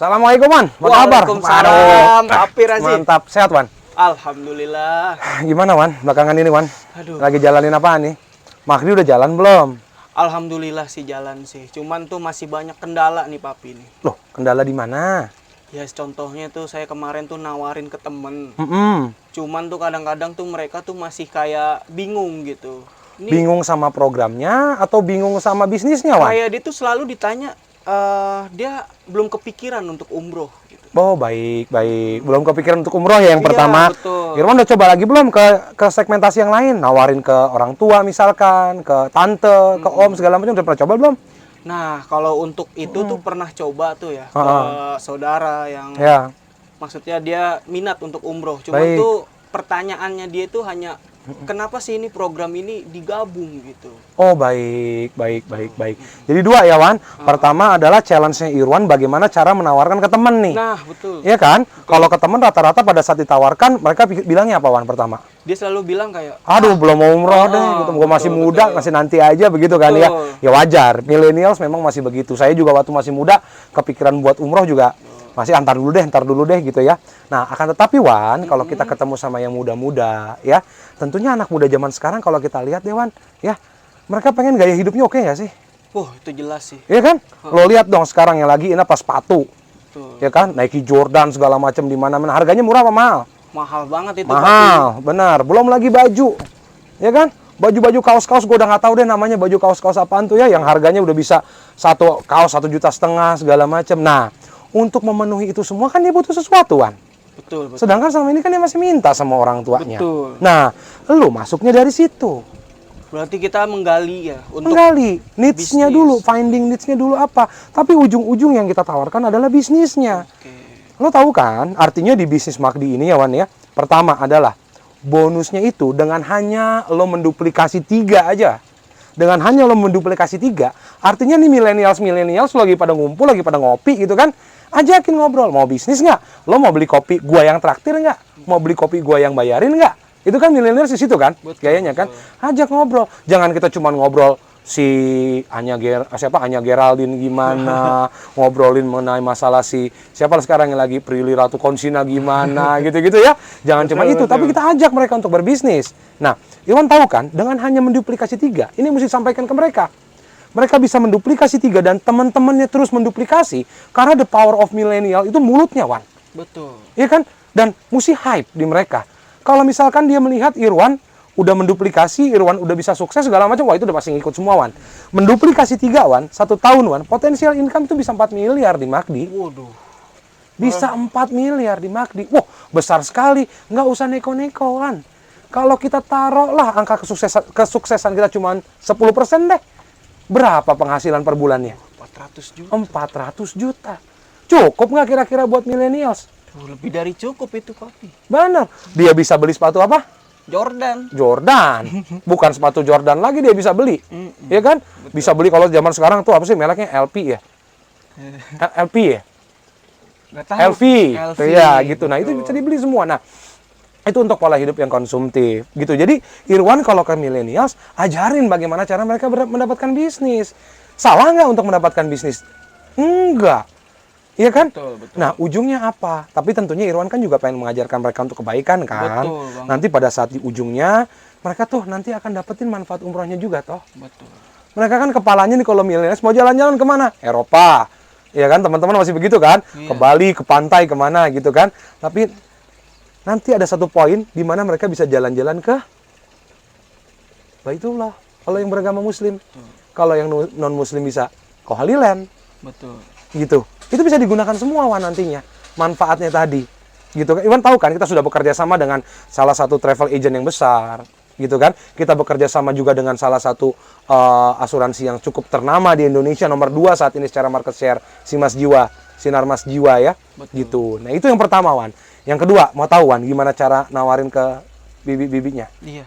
Assalamualaikum, Wan. Apa kabar? Waalaikumsalam. Papi Razi. Mantap. Sehat, Wan? Alhamdulillah. Gimana, Wan? Belakangan ini, Wan? Aduh. Lagi jalanin apaan nih? Mahdi udah jalan belum? Alhamdulillah sih jalan sih. Cuman tuh masih banyak kendala nih Papi nih. Loh, kendala di mana? Ya contohnya tuh saya kemarin tuh nawarin ke temen. Cuman tuh kadang-kadang tuh mereka tuh masih kayak bingung gitu. Bingung sama programnya atau bingung sama bisnisnya, Wan? Kayak dia tuh selalu ditanya, dia belum kepikiran untuk umroh gitu. Oh, baik. Belum kepikiran untuk umroh ya yang pertama. Betul. Irwan udah coba lagi belum ke segmentasi yang lain? Nawarin ke orang tua misalkan, ke tante, ke om, segala macam. Udah pernah coba belum? Nah, kalau untuk itu tuh pernah coba tuh ya ke saudara yang maksudnya dia minat untuk umroh. Cuman tuh pertanyaannya dia tuh hanya kenapa sih ini program ini digabung gitu. Oh, baik. Jadi dua ya, Wan. Pertama adalah challenge-nya Irwan bagaimana cara menawarkan ke temen nih. Nah, betul. Iya kan? Kalau ke temen rata-rata pada saat ditawarkan mereka bilangnya apa, Wan, pertama? Dia selalu bilang kayak, aduh, belum mau umroh deh gitu. Gue masih muda, masih nanti aja begitu kan ya. Ya wajar. Millennials memang masih begitu. Saya juga waktu masih muda kepikiran buat umroh juga masih antar dulu deh gitu ya. Nah, akan tetapi Wan, kalau kita ketemu sama yang muda-muda ya, tentunya anak muda zaman sekarang kalau kita lihat deh, Wan, ya, mereka pengen gaya hidupnya oke nggak sih? Itu jelas sih. Iya kan? Lo lihat dong sekarang yang lagi ini apa sepatu. Ya kan? Nike Jordan segala macam di mana-mana. Harganya murah apa mahal? Mahal banget itu. Mahal, benar. Belum lagi baju. Ya kan? Baju-baju kaos-kaos gue udah nggak tahu deh namanya baju kaos-kaos apaan tuh ya, yang harganya udah bisa satu kaos 1,5 juta segala macam. Nah, untuk memenuhi itu semua kan dia butuh sesuatu, Wan. Betul. Sedangkan selama ini kan dia masih minta sama orang tuanya. Betul. Nah, lu masuknya dari situ. Berarti kita menggali ya untuk menggali needs-nya dulu, finding needs-nya dulu apa. Tapi ujung-ujung yang kita tawarkan adalah bisnisnya. Lo tahu kan, artinya di bisnis Mahdi ini ya, Wan ya. Pertama adalah bonusnya itu dengan hanya lo menduplikasi 3 aja. Dengan hanya lo menduplikasi 3, artinya nih millennials lagi pada ngumpul, lagi pada ngopi gitu kan. Ajakin ngobrol, mau bisnis nggak? Lo mau beli kopi gua yang traktir nggak? Mau beli kopi gua yang bayarin nggak? Itu kan milenial di situ kan, gayanya kan. Ajak ngobrol, jangan kita cuma ngobrol si Anya Geraldine gimana, ngobrolin mengenai masalah siapa sekarang yang lagi Prilly Ratu Konsina gimana, gitu-gitu ya. Jangan cuma itu, tapi kita ajak mereka untuk berbisnis. Nah, Iwan tahu kan, dengan hanya menduplikasi 3, ini mesti disampaikan ke mereka. Mereka bisa menduplikasi 3 dan teman-temannya terus menduplikasi karena the power of millennial itu mulutnya, Wan. Betul. Iya kan? Dan mesti hype di mereka. Kalau misalkan dia melihat Irwan udah menduplikasi, Irwan udah bisa sukses segala macam, wah itu udah pasti ngikut semua, Wan. Menduplikasi 3, Wan, 1 tahun, Wan, potensial income itu bisa 4 miliar di Mahdi. Waduh. Bisa 4 miliar di Mahdi. Wah, besar sekali. Nggak usah neko-neko, Wan. Kalau kita taruhlah angka kesuksesan kita cuma 10% deh. Berapa penghasilan per bulannya? 400 juta. 400 juta. Cukup nggak kira-kira buat millennials? Lebih dari cukup itu, Papi. Benar. Dia bisa beli sepatu apa? Jordan. Bukan sepatu Jordan lagi dia bisa beli. Iya kan? Betul. Bisa beli kalau zaman sekarang tuh apa sih mereknya? LP ya? LP ya? Nggak tahu. LV. Tuh, ya gitu. Nah, itu bisa dibeli semua. Nah, itu untuk pola hidup yang konsumtif gitu. Jadi Irwan kalau ke millennials ajarin bagaimana cara mereka mendapatkan bisnis. Salah nggak untuk mendapatkan bisnis? Enggak. Iya kan? Betul. Nah, ujungnya apa? Tapi tentunya Irwan kan juga pengen mengajarkan mereka untuk kebaikan kan. Betul, nanti pada saat di ujungnya mereka tuh nanti akan dapetin manfaat umrohnya juga toh. Betul. Mereka kan kepalanya nih kalau millennials mau jalan-jalan kemana? Eropa. Iya kan? Teman-teman masih begitu kan? Iya. Ke Bali, ke pantai, kemana gitu kan? Tapi nanti ada satu poin di mana mereka bisa jalan-jalan ke Baitullah. Kalau yang beragama Muslim, kalau yang non Muslim bisa ke Holy Land. Betul. Gitu. Itu bisa digunakan semua, Wan, nantinya. Manfaatnya tadi. Gitu kan. Iwan tahu kan kita sudah bekerja sama dengan salah satu travel agent yang besar. Gitu kan. Kita bekerja sama juga dengan salah satu asuransi yang cukup ternama di Indonesia, nomor 2 saat ini secara market share, Sinar Mas Jiwa ya. Betul. Gitu. Nah, itu yang pertama, Wan. Yang kedua, mau tahu, Wan, gimana cara nawarin ke bibit-bibitnya? Iya.